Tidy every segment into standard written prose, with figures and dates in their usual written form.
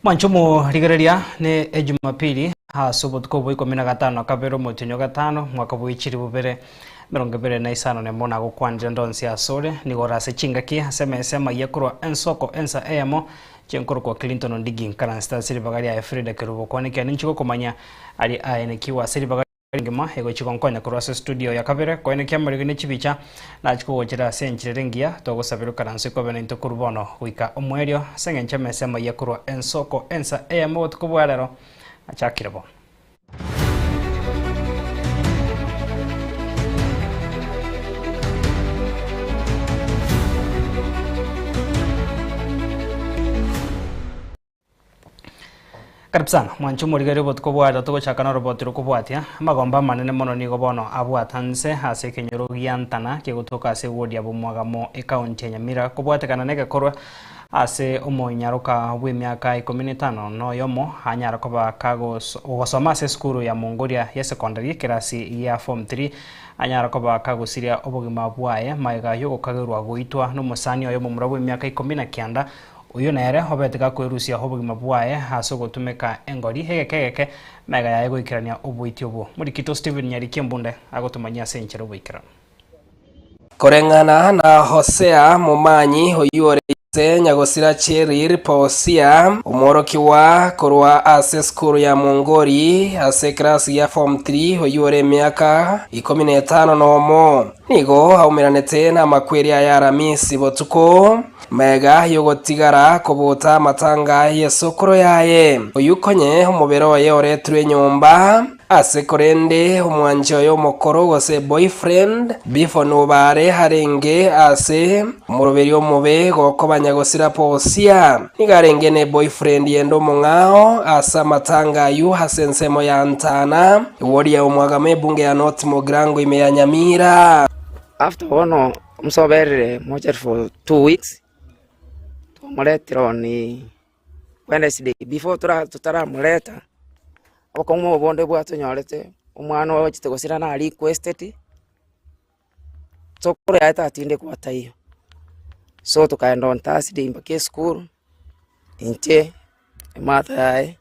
Mwanchumu rigereria ni Jumapili asubuhi kwa 15 kabero mutinyo gatano mwaka bw'ichiri bubere 2025 ne mona gukwanja ndonsi asore ni gorase chingaki sema yakurwa ensoko ensa emo chenkoro kwa Clinton Ndigi kana star siri bagari ya Frida Kerubo kwa niki aninchiko kumanya ali aene kiwa siri bagari ngema ego chikonkonya kurasa studio ya kabere kwa niki amari ne chibicha na chiko wochira senchire rengia togo sabiru karanse kwa bene into kurbono wika omwerio sengenche mesema yakurwa ensoko ensa emo tukubwarero achakirabo. Karibu sana mwanchumu rigari botko bwata to chakana robotiro kubwatia magomba manene mono ni gobono abwatanse hase kenyoro giantana ke gutoka ase wodi abumwagamo account ya Nyamira kubwatekana nege korwa ase omonyaroka bw'emyaka 15 no yomo hanyara koba kago gosoma ase skuru ya Mongolia ya secondary kirasi ya form 3 anyara koba kago siria obogima bwaye maiga yogo kagirwa goitwa no musani oyo mumura bw'emyaka 19 uyu nere hobeteka kwerusia hobogima bwaye haso gutumeka engori hegekegeke mega yaye goikirania obwiti obo murikito Steven Nyariki Mbunde agotumanya senchero bwikira korengana na Hosea Mumanyi hoyore nyagosira Cherry Pausia umoroki wa korwa ase skuru ya Mongori ase klasi ya form 3 hoyore myaka 15 nomo nigo haumiranete na makweri ya Aramisi botuko mega yogotigara kobuta matanga ya sokoro yaye oyukonye umubero ye oretre nyomba ase korende umwanjo yo mokoro gose boyfriend bifo nubare harenge ase umuroberi omube goko banyagosira Pausia nigarenge ne boyfriend yendo mungao asa matanga yu hasensemo ya Ntana wodi ya umwagame bunge ya North Mogrango ime ya Nyamira. After one msoberere moja for 2 weeks muletiro ni Wednesday before tutara muleta abakomo bonde bwato nyorete umwana wa kitegosira na requested sokoro yaita atinde kwata hiyo so tukaenda on Thursday mpaka school inche mata yae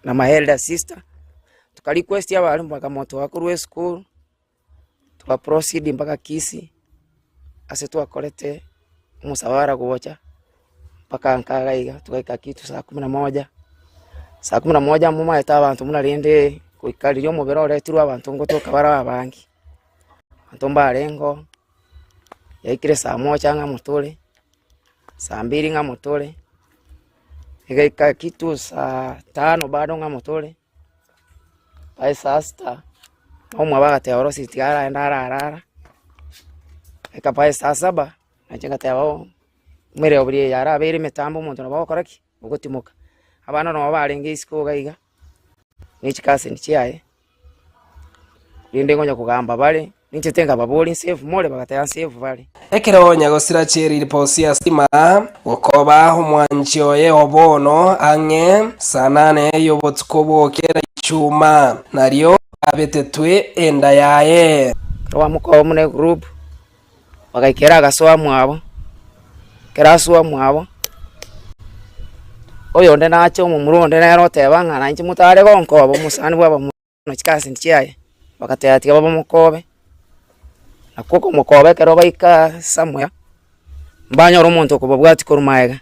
na my elder sister tukarequest ya walimu mpaka moto wakurwe school tuka proceed mpaka Kisi ase tuakolete musawara kuocha mpaka nkagaiga tukaika kitu saa 11 muma eta abantu munarinde kuikaliryo mubero oretirwa abantu ngotoka bara abangi abantu mbarengo yaikire saa 1 nga mutore saa 2 nga mutore igaika kitu saa 5 bado nga mutore pai saa 6 omwa bagate orosi tigara endarara ikapai saa 7 nachinga tayao mere obri yara abere metambo muntu nabakoraki ugutimuka abana no barenge isiko gaiga nichikase nichiaye rinde ngonya kugamba bale nichetenga baboli save mole bagataya save bale ekero nyagosira Cherry Pausia stima gokoba umwanjo ye obono ange sanane yobotskobo kera ichuma naryo abetetwe enda yaye wa muko mune group bagaikera gasoa mwabo keraswa mwabo oyo nde nacho mumuronde nero tebanga nanchi mutare gonko abo musani bwabo no chikasi nchiaye bakateyati babo mukobe nakoko mukobe kero baika samwe mbanya romonto ko babwati korumaega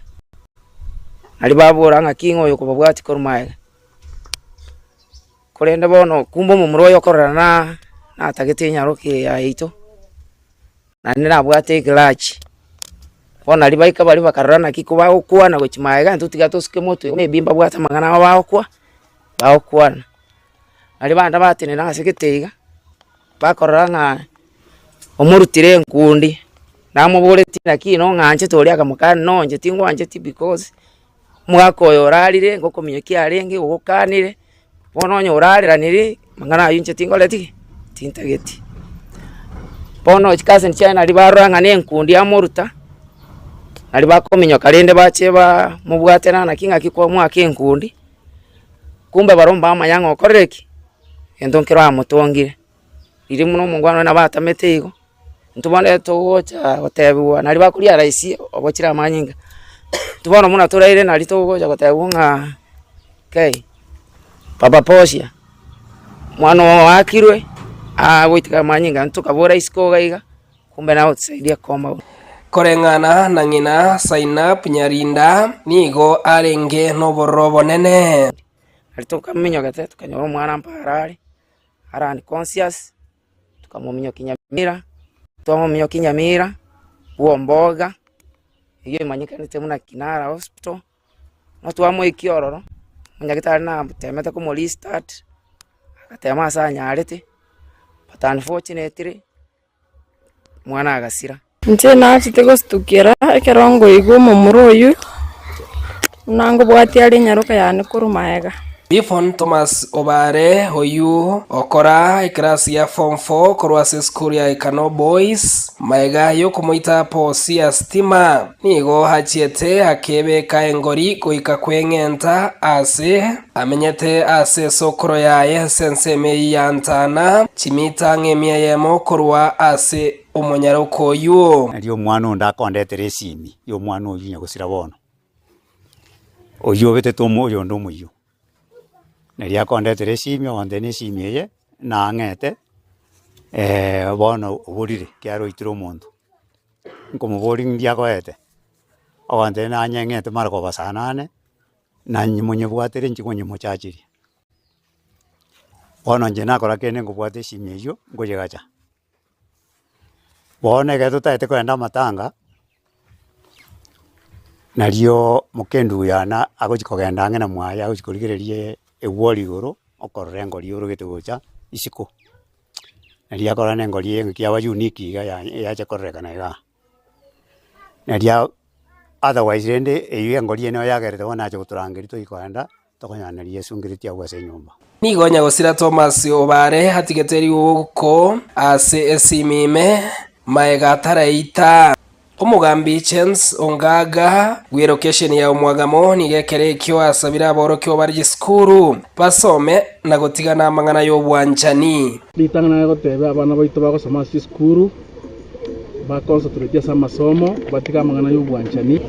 ali babura nga kingo yo ko babwati korumaega korende bono kumbo mumuroyo korana na tagete nyaroke ya ito na nina bwate glachi bona libaika bali bakarana kikuba okwana gochimaega ntutiga tosuke moto mebimba bwata magana bawo kwana ali banda batene na seketeiga bakorana omurutire nkundi namubuleti nakino nganje toliaga mukana nonje tingwanje ti because mwakoyo ralire ngokomyeki arenge ugokanire bononyo ralira niri magana yinche tingoleti tintageti bono chikase nchana libaranga ne nkundi amuruta ali bakominyo kalende bacheba mubwatena na kinga kiko mwake nkundi kumbe baromba amanyango okoreki endonkero amutongire iri muno mungwano na batamete igo ntubone togocha otebuwa nali bakuri araisi obochira amanyinga tubona muna toraire nali togocha gotebuwa nga Okay. Papa Posia. Mwana wakirwe gwitika manyinga ntukabura isiko gaiga kumbe nawe tusaidia koma korengana na ngina Zainab Nyarinda nigo arenge noborobo nene alitoka minyo gate tukanyoro mwana mparari arani conscious tukamuminyo kinyamira tuamuminyo kinyamira uo mboga iyo imanyika nitemuna Kinara Hospital watu amwe ikiororo munyagitari na temete ko muri start akatema sanyarete but unfortunately mwana agasira nje nafite gustukira ekerongo igu mumuroyu nango bwati ali nyaruka yani kurumaega Bifon Thomas Obare hoyu okora ikrasi ya form 4 korwase school ya Ikano Boys maega yo kumuita Posia stima nigo hachiete akebe kaengori kuika kwengenta ase amenyete ase sokoro ya senseme yantana chimita ngemia yemo korwa ase umunyaruko yu ndio mwana ndakondete simi yo mwana uyu nyagusira bono oyo bete tomo yo ndo muyo neria kondete simi onde ne simi ye na ngete bono burire kyaro itiro muntu ngomo bori ndia koete onde na nyengete marko basanane na nyimunye bwatere nchikonye muchachiri bono nje nakora kene ngobwate simi yo ngoyegacha bono geto taete kwenda matanga nario mukendu yana agochikogenda ngena mwaya agochikorigererie ewori goro okorrengo lioro gitugocha isiko naria korane ngorie ngikiaba unique ga ya chekorreka naiga naria otherwise rende eyo ngorie no yagerete bona acho guturangeri to ikwenda tokonyanaria sungiriti agwase nyumba nigo nyagusira Thomas Obare hatigeteri uko ase esimime maega taraita umugambi Chance Ongaga location ya umwagamo nigekere kyo asabira aboroki bari skuru basome na gutigana amangana yo bwanchani litangana yo tebe abana baito bagosoma skuru ba concentrate sa masomo batiga amangana yo bwanchani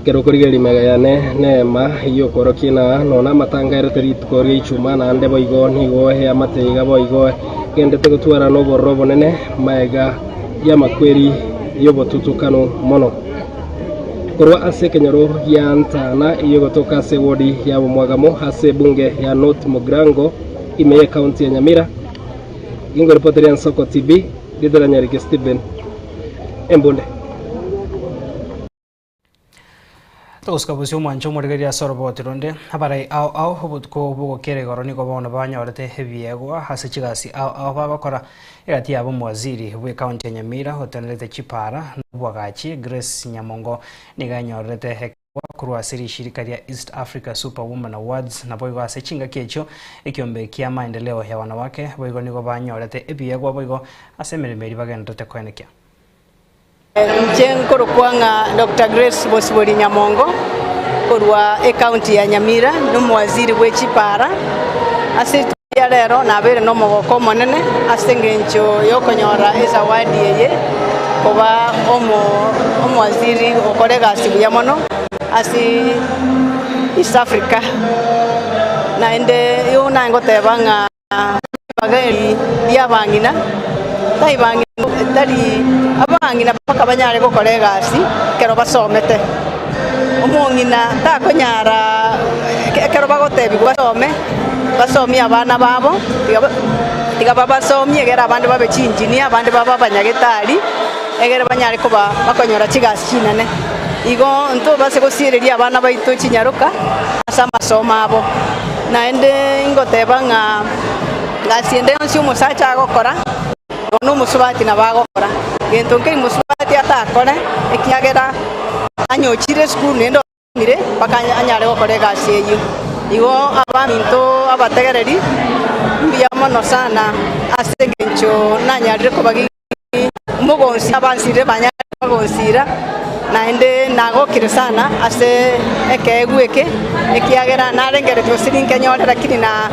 kero korigeri mega yane nema iyo korokina nona matanga ereteri tukori ichuma na ande boigo nigo he amateiga boigo gendete gutwara no borobo nene mega ya makweri yobo tutukano mono korwa ase kenyoro yantana iyo gotoka ase wodi ya mwagamo hase bunge ya North Mugrango imeye county ya Nyamira ingo reporter ya Soko TV Didora Nyarike Steven Embonde Toskabusi mwancho murigeria soroboti ronde habarai au hobutko bugo kere goroni ko bona banyorete hebiego hase chigasi au babakora egati yabo mwaziri we county ya Nyamira hotelete Chipara bwagachi Grace Nyamongo niganyorete hekwa kurwa siri shirika ya East Africa Superwoman Awards na boigo ase chinga kecho ekiombe kia maendeleo ya wanawake boigo niko banyorete ebiego boigo ase merimeri bagendete kwenekia Njengo rukwanga Dr. Grace Bosibori Nyamongo kurwa county ya Nyamira n'umuwaziri w'Echipara ase rero nabere no mogoko monene ase ngencho yokonyora eza wadi yeye kuba omwaziri okorega sibuya mono ase East Africa na ende yo nango tebanga bageli dia bangina tai bangina tari abangina paka banyare ko kolega asi kero basomete omongina ta konyara kero bagotebi basomi abana babo tiga baba somi egera abandi babe chinjini abandi baba banyagetari egera banyare ko bakonyora chigasi chinane igo nto base gosireria abana baito chinyaruka asa masoma abo na ende ingotebanga ngasiende onsi umusacha agokora no musubati na bagokora gento ke musubati atakore ekiagera anyochire school nendo mire bakanya anyare gokorega seyo igo abaminto abategereri mbiya mono sana asegencho nanyarire ko bagi mugonsi abansire banyare bagonsira na ende nagokire sana ase ekegweke ekiagera narengere twosirinke nyorera kini na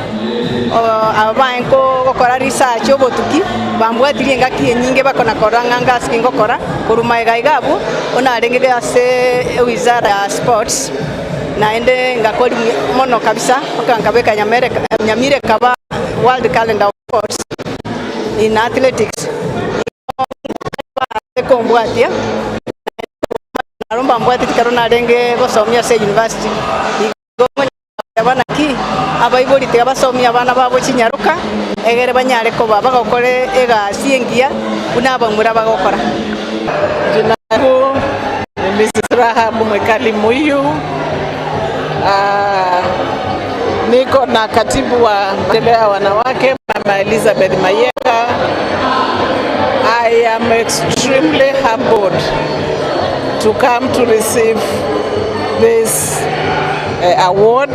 abaenko gokora research obotuki bambwatirie ngaki nyinge bakona koranga ngasi ngokora kuruma igaigabu ona arengere ase wizara ya sports naende ngakori mono kabisa okangabeka Nyamire kaba world calendar of sports in athletics kombwatia naromba mbwati tikarona renge gosomia se university abana ki abaibori te abasomia abana babo Chinyaruka egere banyare ko baba gokore ega siengia una bamura bagokora. Jina langu ni Mrs. Rahabu Mwekali Muyu. Niko na katibu wa maendeleo ya wanawake Mama Elizabeth Mayeka. I am extremely humbled to come to receive this award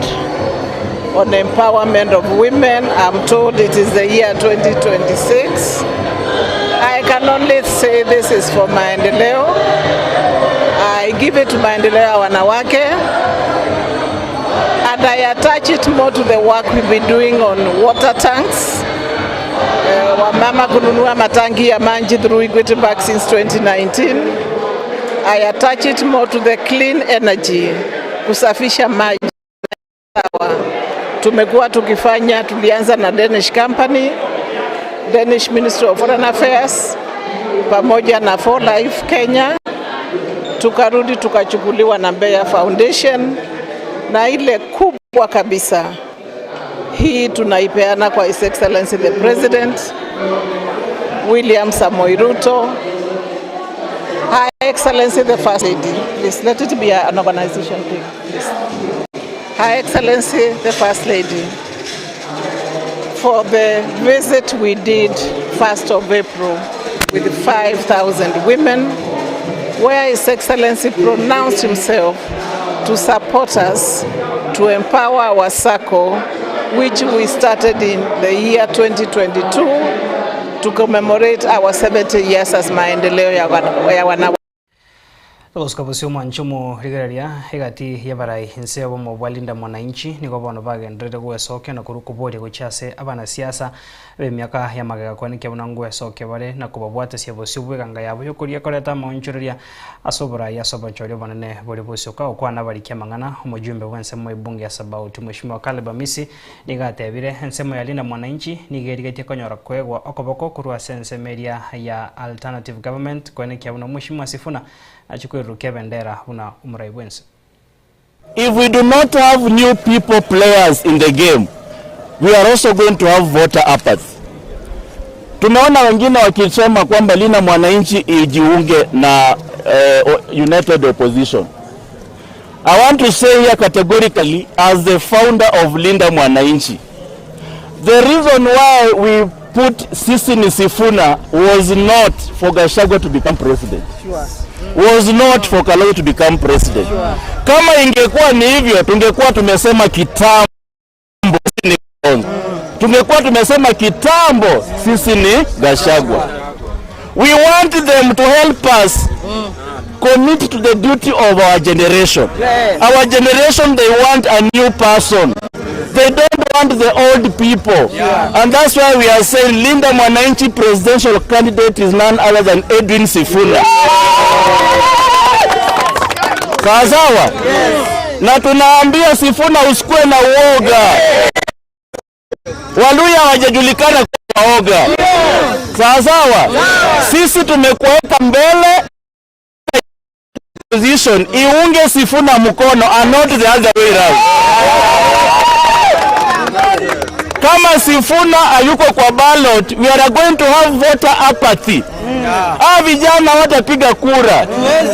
on the empowerment of women. I'm told it is the year 2026. I can only say this is for maendeleo. I give it to maendeleo ya wanawake, and I attach it more to the work we've been doing on water tanks. Wamama kununua matangi ya maji through Equity Bank since 2019. I attach it more to the clean energy, kusafisha maji. Tumekuwa tukifanya, tulianza na Danish company, Danish Ministry of Foreign Affairs pamoja na For Life Kenya, tukarudi tukachukuliwa na Mbeya Foundation, na ile kubwa kabisa hii tunaipeana kwa His Excellency the President William Samoei Ruto. Her Excellency the First Lady, please let it be an organization thing, please. Her Excellency the First Lady, for the visit we did 1st of April with 5,000 women, where His Excellency pronounced himself to support us to empower our circle, which we started in the year 2022 to commemorate our 70 years as maendeleo ya wanawake. Togoskabusio mwanchumo rigereria hegati yabarai inse abo mobwalinda mwananchi niko bono bagendrede gwesoke na kurukubori guchase abana siasa bemyaka ya magaga kwani kyabona ngwesoke bare na kubabwate siabosio bweganga yabo yokuria koreta monchoreria asobora ya sobanchorio banene bori bosioka okwana bari kyamangana umujumbe wense mo ibunge ya Sabauti Mheshimiwa Caleb Amisi nigatebire ensemo ya linda mwananchi nigerigetie konyora kwegwa okoboko kurwa sense media ya alternative government kwani kyabona Mheshimiwa Sifuna achukwirukia bendera una umraibwense. If we do not have new people players in the game, we are also going to have voter apathy. Tumeona wengine wakisema kwamba Linda Mwananchi ijiunge na United Opposition. I want to say here categorically, as the founder of Linda Mwananchi, the reason why we put Sisini Sifuna was not for Gachagua to become president. Sure. Was not for Kalonzo to become president. Sure. Kama ingekuwa ni hivyo, tungekuwa tumesema kitambo ni tungekuwa tumesema kitambo sisi ni Gachagua. We want them to help us commit to the duty of our generation. Our generation, they want a new person. They don't want the old people. And that's why we are saying Linda Mwananchi presidential candidate is none other than Edwin Sifuna. Kazawa. Na tunaambia Sifuna usikue na uoga. Waluya hawajajulikana kwa uoga. Sawa. Sisi tumekuweka mbele position iunge Sifuna mkono and not the other way around. Kama Sifuna hayuko kwa ballot, we are going to have voter apathy. Vijana watapiga kura.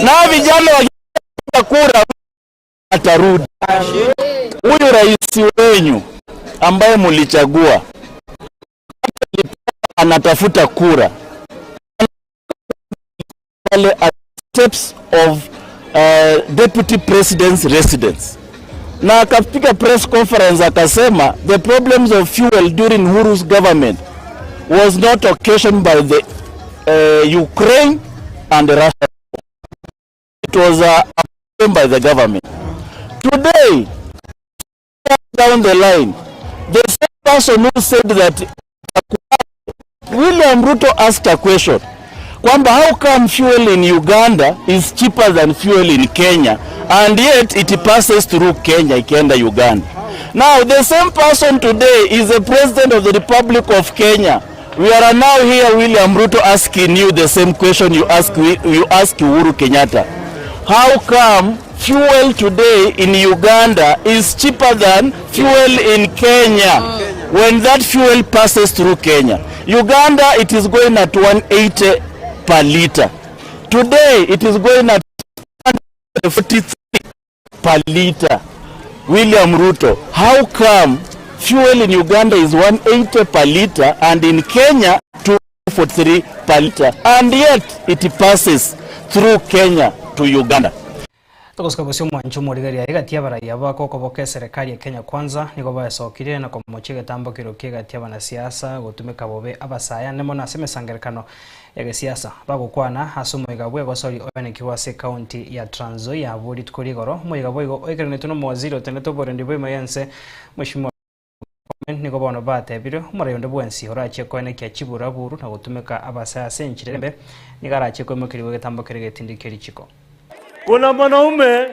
Na vijana wakipiga kura atarudi. Huyu rais wenyu ambaye mulichagua anatafuta kura. Steps of deputy president's residence. Na akapiga press conference akasema the problems of fuel during Uhuru's government was not occasioned by the Ukraine and Russia. It was by the government. Today, down the line, the same person who said that William Ruto asked a question. kwamba how come fuel in Uganda is cheaper than fuel in Kenya and yet it passes through Kenya ikienda Uganda. Now the same person today is the president of the Republic of Kenya. We are now here, William Ruto, asking you the same question you ask Uhuru Kenyatta. How come fuel today in Uganda is cheaper than fuel in Kenya when that fuel passes through Kenya? Uganda, it is going at 180 per liter. Today, it is going at 143 per liter. William Ruto, how come fuel in Uganda is 180 per liter and in Kenya 243 per liter, and yet it passes through Kenya to Uganda? Tukoska busio mwanchu morigaria igatia baraia bako koboke serikali ya Kenya Kwanza niko bayasokire na komochige tambo kirokie gatia bana siasa gutumika bobe abasaya nemo naseme sangerekano ya siasa bagukwana hasumo igabwe gosori oyanekiwa se county ya Trans Nzoia buri tukurigoro moyigaboigo oikerene tuno mwaziro teneto borendi boy mayense mheshimiwa niko bono batebire umurayonde bwensi horache kwene kya Chibura buru na gutumika abasaya senchirembe nigarache kwemukiriwe getambo kiregetindikeri chiko. Kuna mwanaume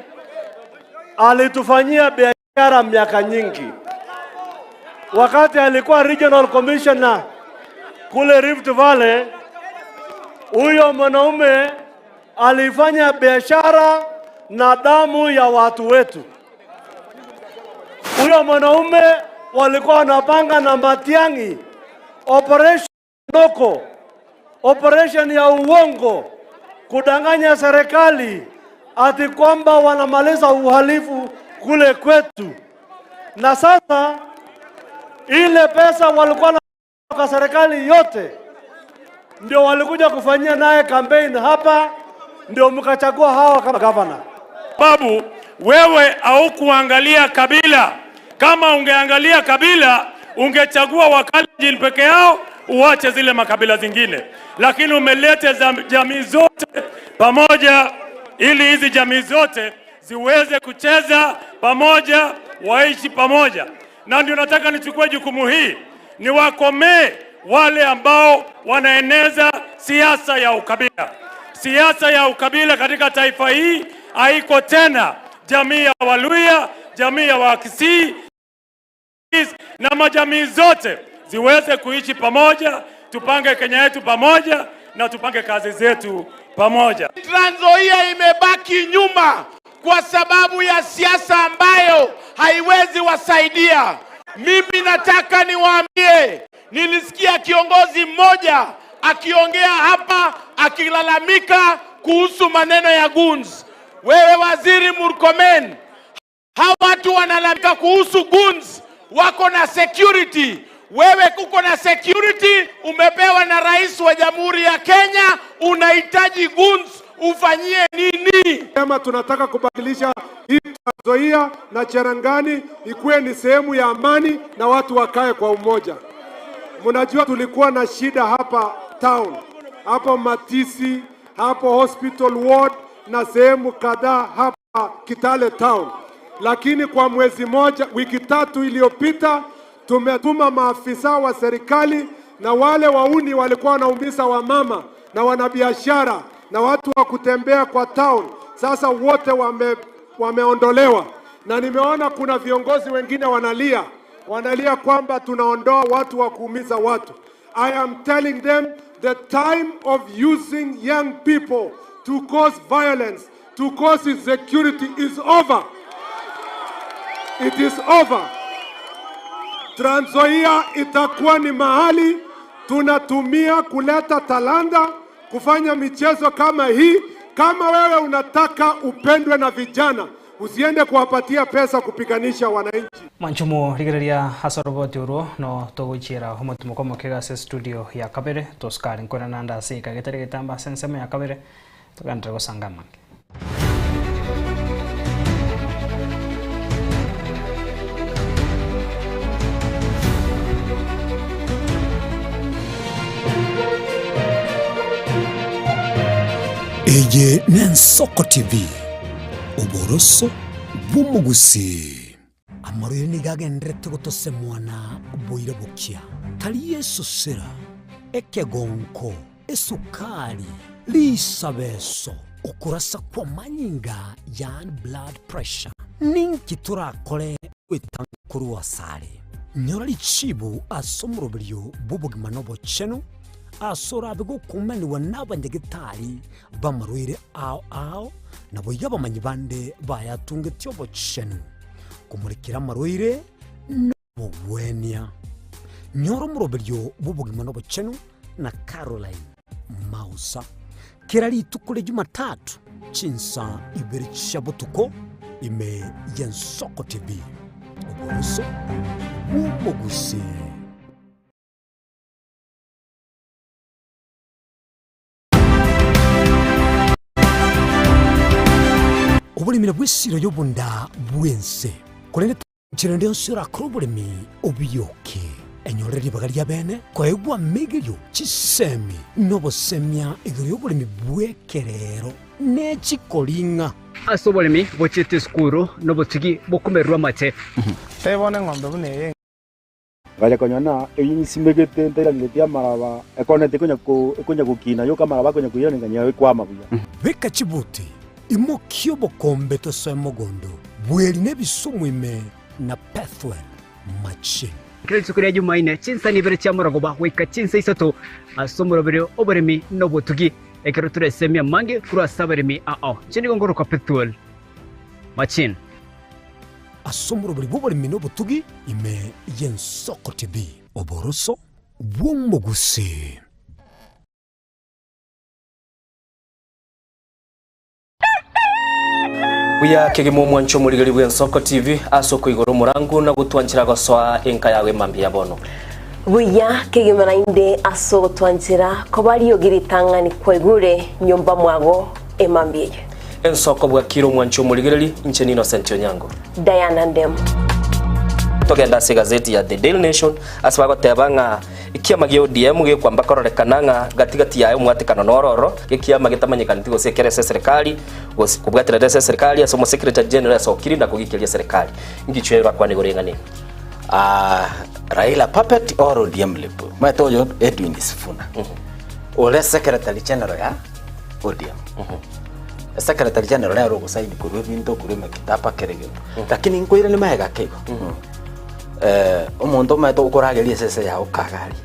alitufanyia biashara miaka nyingi. Wakati alikuwa regional commissioner kule Rift Valley, huyo mwanaume alifanya biashara na damu ya watu wetu. Huyo mwanaume walikuwa wanapanga na Matiang'i operation Noko, operation ya uongo, kudanganya serikali ati kwamba wanamaliza uhalifu kule kwetu. Na sasa ile pesa walikuwa na kwa serikali yote ndio walikuja kufanyia naye campaign hapa, ndio mkachagua hawa kama governor. Babu, wewe haukuangalia kabila. Kama ungeangalia kabila, ungechagua Wakalenjin peke yao, uache zile makabila zingine. Lakini umeleta jamii zote pamoja ili hizi jamii zote ziweze kucheza pamoja, waishi pamoja. Na ndio nataka nichukue jukumu hii, ni wakomee wale ambao wanaeneza siasa ya ukabila. Siasa ya ukabila katika taifa hii haiko tena. Jamii ya Waluya, jamii ya Wakisii na majamii zote ziweze kuishi pamoja, tupange Kenya yetu pamoja na tupange kazi zetu pamoja. Trans Nzoia imebaki nyuma kwa sababu ya siasa ambayo haiwezi wasaidia. Mimi nataka niwaambie, nilisikia kiongozi mmoja akiongea hapa akilalamika kuhusu maneno ya guns. Wewe Waziri Murkomen, hawa watu wanalalamika kuhusu guns, wako na security. Wewe kuko na security, umepewa na rais wa Jamhuri ya Kenya, unahitaji guns, ufanyie nini? Kama tunataka kubadilisha hii Trans Nzoia na Cherangani ikuwe ni sehemu ya amani na watu wakae kwa umoja. Mnajua tulikuwa na shida hapa town, hapo Matisi, hapo hospital ward na sehemu kadhaa hapa Kitale town. Lakini kwa mwezi moja, wiki tatu iliyopita, tumetuma maafisa wa serikali na wale wauni walikuwa wanaumiza wamama na wanabiashara na watu wa kutembea kwa town. Sasa wote wameondolewa, na nimeona kuna viongozi wengine wanalia kwamba tunaondoa watu wa kuumiza watu. I am telling them the time of using young people to cause violence, to cause insecurity is over. It is over. Trans Nzoia itakuwa ni mahali tunatumia kuleta talanta, kufanya michezo kama hii. Kama wewe unataka upendwe na vijana, usiende kuwapatia pesa kupiganisha wananchi. Manchumo rigereria hasoroboti uro no toguchira homotumo mokega se studio ya Kabere toskari nkona nanda se kagetere getamba sensema ya Kabere tokandre go sangama. Eye Nensoko TV Oboroso bumugusi Amaruye nigagendrete gotose mwana boire bukia Tali Yesu sera Eke gonko esukari lisabeso ukurasa kwa manyinga yani blood pressure ninki turakore witankuru wasare nyorali chibu asomurobiryo bubugima nobo chenu asora bigo kumani wanabanyegitari bamarwire ao nabo yabamanyi bande bayatunga tyobo chenu kumurikira marwire no bwenia nyoro murobiryo bubugima nobo chenu na Caroline Mausa kirali tukule Jumatatu chinsa ibiri chabutuko ime Yensoko TV Oboroso Bumbugusi. Obulimira bwesiro yobunda bwense kulende chirende onsura krobulimi obiyoke enyoreri bagalia bene koegwa megelyo chisemi nobosemya igiri obulimi bwekerero nechikolinga asobolimi bochete skuru nobotigi bokumerwa mate tebone ngombe bune gaja konyana eyinsimegete nterangetia maraba ekonete kunya kukina yo kamaraba kunya kuyona nganya kwa mabuya beka chibuti imokyo bokombe to semogondo bweli nebisumwime na pathway machine kile tsukuri Jumaine chinsa ni bere chamurago ba weka chinsa isato asomuro bere oberemi nobotugi ekeroture semia mange kura saberemi chini gongoro kwa pathway machine asomuro bere boberemi nobotugi ime Yensoko TV Oboroso Bumbugusi. Buya kegemo mwancho muligari bwa Yensoko TV asoko igoro murangu na gutwanchira goswa enka yawe mambi yabono. Buya kegema inde aso twanchira kobali yogiritanga ni kwegure nyumba mwago emambi. Yensoko bwa kiro mwancho muligari incheni Innocent Onyango. Diana Ndem. Togenda se gazeti ya The Daily Nation asbago tebanga ikiama gyo DM gyo kwamba kororekananga gatigati yayo mwatikano nororo ikiama gitamanyikana tigo sekere serikali kubwatira serikali asomo secretary general asokiri na kugikiria serikali ngichwera kwa nigorengane Raila puppet or ODM lepo matoyo Edwin Sifuna ole secretary general ya ODM secretary general ya rogo saini kurwe binto kurwe kitapa kerege lakini nkoira ni mahega kego umuntu mato ukorageria sese ya ukagari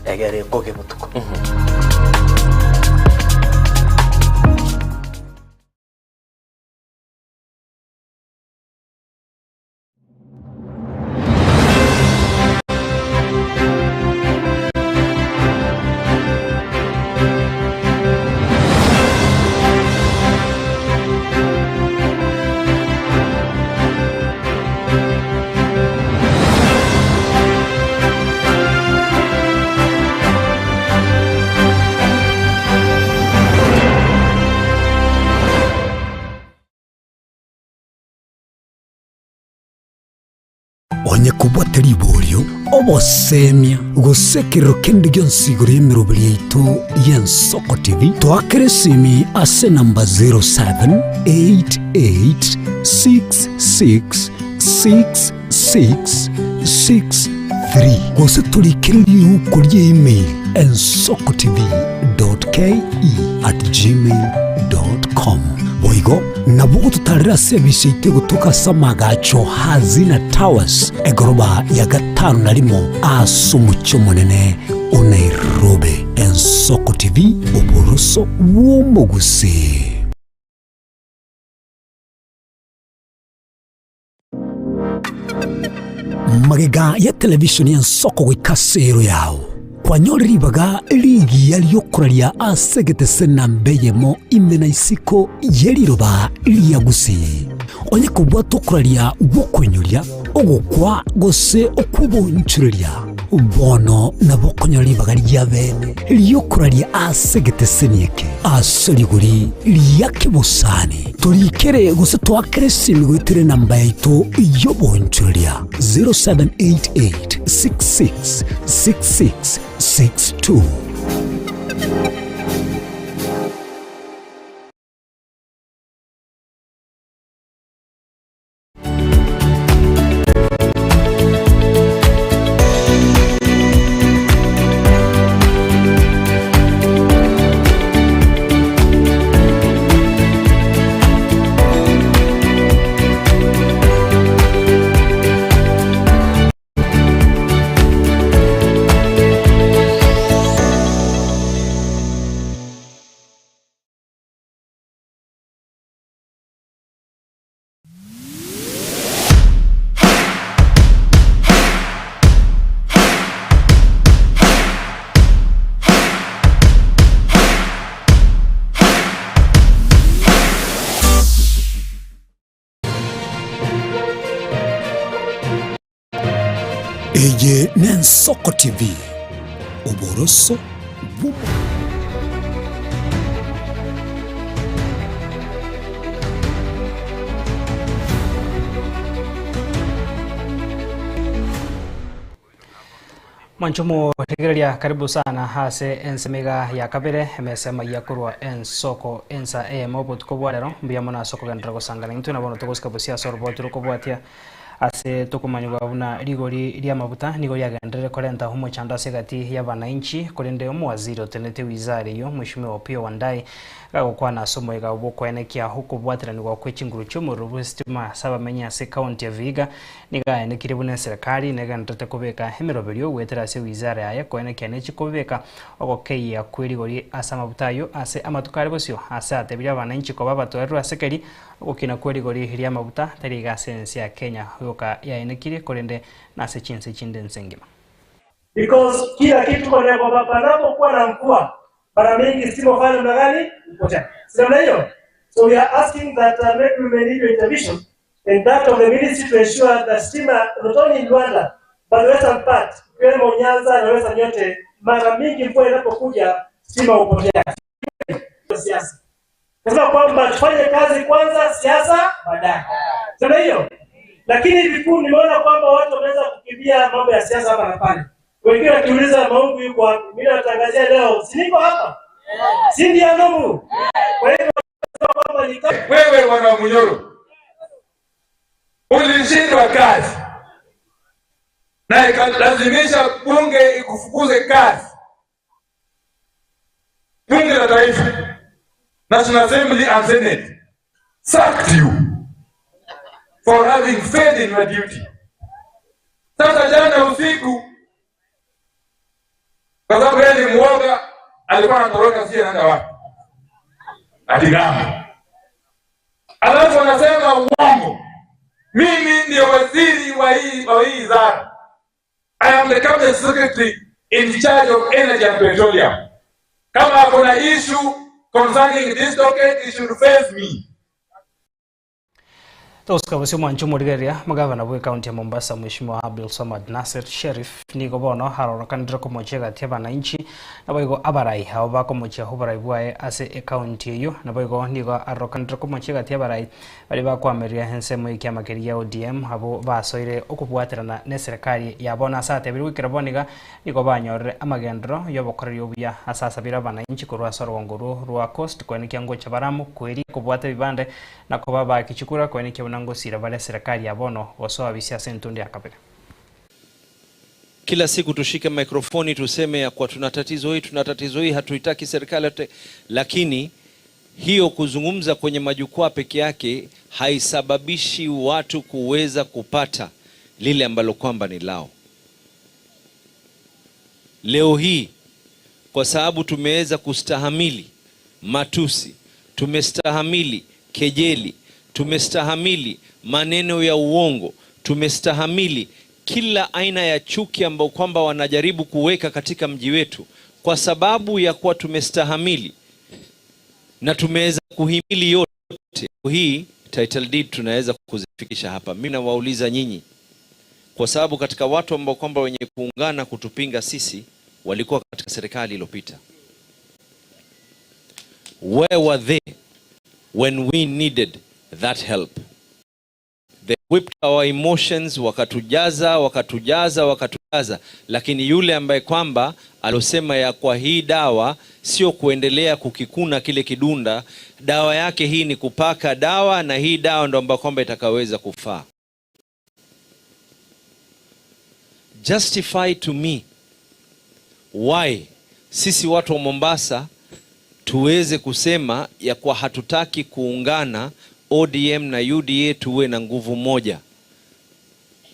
egere koge butuko onye kubwateri bolyo obosemya gusekero kendi gyonsigoro yemirobiri yaitu Yensoko TV twakeresimi ase namba 0788666663 gose tulikiriri ukuri email ensokotv.ke@gmail.com boigo nabugo tutarira service ite gutuka samagacho hazina towers egoroba ya gatanu narimo asumucho munene Nairobi. Yensoko TV Oboroso Bumbugusi. Magega ya television Yensoko gwikasero yao kwa nyori baga ligi yaliyokuralia asegete sena mbeyemo imena isiko yeliroba liyagusi onye kubwato kuralia bokonyulia ogukwa gose okubonchuria bono na bokonyori baga lyabene liyokuralia asegete senieke asoliguri liyakibusani tulikere gose twakere simigwitire namba yaito yobonchuria 0788666662. Eye Nensoko TV. Oboroso bumo. Manchumo tegereria karibu sana hase ensemega ya kabere emesema yakurwa ensoko ensa mobo tukobwarero mbiyamona soko gandrago sangana into nabono togosika bosia sorbo turukobwatia ase tukumanywa buna rigori ria mabuta nigo yagendere korenta humo chanda segati ya bananchi korende omwaziri otenete wizare yo mwishime Opiyo Wandayi gagokwana somo igabo kwenekia huko bwatirani gwa kwechinguru cy'umuriro w'isitima sabamenya se county ya Vihiga nigaenekire bune serikali negandete kubeka hemiroberio wetera se wizara yaye kwenekia nechikubeka ogokeya kwirigori asa mabutayo ase amatukare bosyo ase atebya bananchi ko babatwerwa sekeri okina kwirigori ria mabuta tariga sense ya Kenya yoka yaenekire korende nase chinse chinde nsengima because kila kitu kwa panapokuwa na mvua mara mingi stima fanya namna gani upotea. Sema hiyo. So we are asking that maybe we may need your intervention in that of the ministry to ensure that stima not only in Rwanda but the western part, Kemo, Nyanza na western yote, mara mingi mvua inapokuja stima upotea. Siasa. Nasema kwamba tufanye kazi kwanza, siasa baadaye. Sema hiyo. Lakini vikuu nimeona kwamba watu wanaweza kukimbia mambo ya siasa hapa na pale. Wengine wakiuliza Maungu yuko wapi? Mimi natangazia leo, si niko hapa? Si ndio Mungu? Kwa hivyo kwamba wewe wana Munyoro ulishindwa kazi na ikalazimisha bunge ikufukuze kazi. Bunge la Taifa, National Assembly and Senate sacked you for having failed in your duty. Sasa jana usiku kwa sababu yeye ni mwoga alikuwa anatoroka sio anaenda wapi? Atigama. Alafu anasema uongo. Mimi ndio waziri wa hii wizara. I am the cabinet secretary in charge of energy and petroleum. Kama kuna issue concerning this docket, it should face me. Toska basi mwanchu murigeria magavana wa county ya Mombasa Mheshimiwa Abdul Samad Nasir Sherif nigo bono haroro kandira ko mochega teba na inchi na boigo abarai hao ba ko moche hobarai bwae ase county yo na boigo nigo arro kandira ko mochega teba rai bali ba kwa meria hense mo ikia makeria ODM habo ba soire okubwaterana ne serikali ya bona sate biru kiraboniga nigo banyorre amagendro yo bokoreri obuya asasa bira bana inchi kurwa soro nguru rwa coast kwani kyango chabaramu kweri kubwate bibande na ko baba kichukura kwani nango sira bale serikali ya bono osoa bisiasa ntundi akapele. Kila siku tushike mikrofoni tuseme ya kwa tuna tatizo hii hatuitaki serikali lakini hiyo kuzungumza kwenye majukwaa peke yake haisababishi watu kuweza kupata lile ambalo kwamba ni lao. Leo hii kwa sababu tumeweza kustahamili matusi, tumestahamili kejeli, tumestahamili maneno ya uongo, tumestahamili kila aina ya chuki ambao kwamba wanajaribu kuweka katika mji wetu, kwa sababu ya kuwa tumestahamili na tumeweza kuhimili yote. Hii title deed tunaweza kuzifikisha hapa. Mimi nawauliza nyinyi, kwa sababu katika watu ambao kwamba wenye kuungana kutupinga sisi walikuwa katika serikali iliyopita. Where were they when we needed that help? They whipped our emotions, wakatujaza, lakini yule ambaye kwamba alosema ya kwa hii dawa sio kuendelea kukikuna kile kidunda, dawa yake hii ni kupaka dawa, na hii dawa ndo ambayo kwamba itakaweza kufaa. Justify to me why sisi watu wa Mombasa tuweze kusema ya kwa hatutaki kuungana ODM na UDA tuwe na nguvu moja,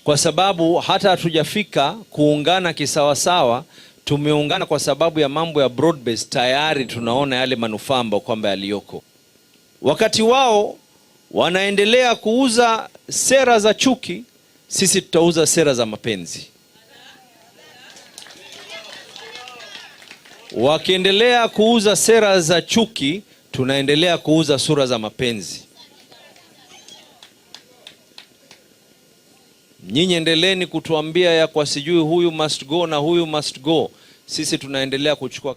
kwa sababu hata hatujafika kuungana kisawasawa. Tumeungana kwa sababu ya mambo ya broad base, tayari tunaona yale manufaa ambayo kwamba yaliyoko. Wakati wao wanaendelea kuuza sera za chuki, sisi tutauza sera za mapenzi. Wakiendelea kuuza sera za chuki, tunaendelea kuuza sura za mapenzi. Nyinyi endeleeni kutuambia ya kwa sijui huyu must go na huyu must go. Sisi tunaendelea kuchukua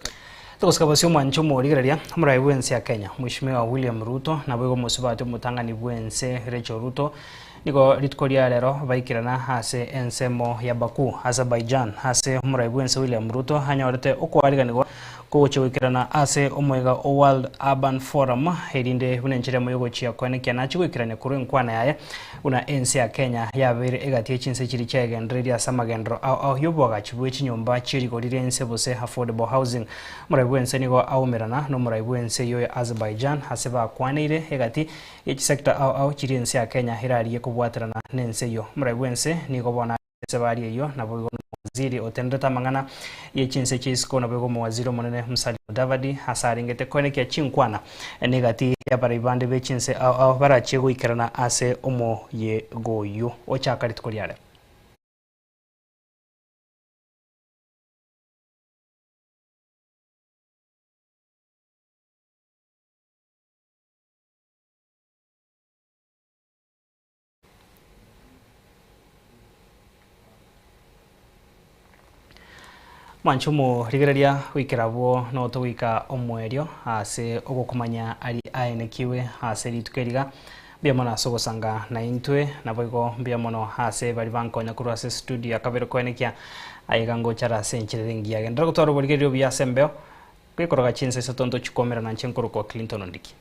Tukosikabasio mwancho morigereria murai bwense ya Kenya Mheshimiwa William Ruto na bwego musubate mutangani bwense Rachel Ruto niko ritkoria lero baikirana hase ensemo ya Baku Azerbaijan hase murai bwense William Ruto hanyorete okwariganirwa kugochewikirana ase omwega o World Urban Forum herinde bunenchire moyogo chia kwane kyanachi gwikirane kuru nkwana yaye una ense ya Kenya yabere egatie chinse chiri chagenderia samagendro au yoboga chibwe chinyomba chiri gorire ense bose affordable housing murai bwense nigo aumerana no murai bwense yo ya Azerbaijan hase ba kwanire egati echi sector au chiri ense ya Kenya hirariye kubwaterana nense yo murai bwense nigo bona sebari yo na bwo waziri otendeta mangana yechinse chisiko na bwego waziri monene Musalia Mudavadi hasaringete kwenekya chinkwana negati ya baribande bechinse au barache guikerana ase omo ye goyu ochaka ritkoryare Manchumo rigereria wikirabo no to wika omwerio ase ogokumanya ali aenekiwe ase litukeriga biamona sogosanga na intwe na boigo biamono ase bali bankonya kuru ase studio akabero kwenekia aigango chara senchirengia gendra gutwaro borigerio bya sembeo kwikoroga chinse sotonto chikomera na nchenkuru kwa Clinton Ondiki.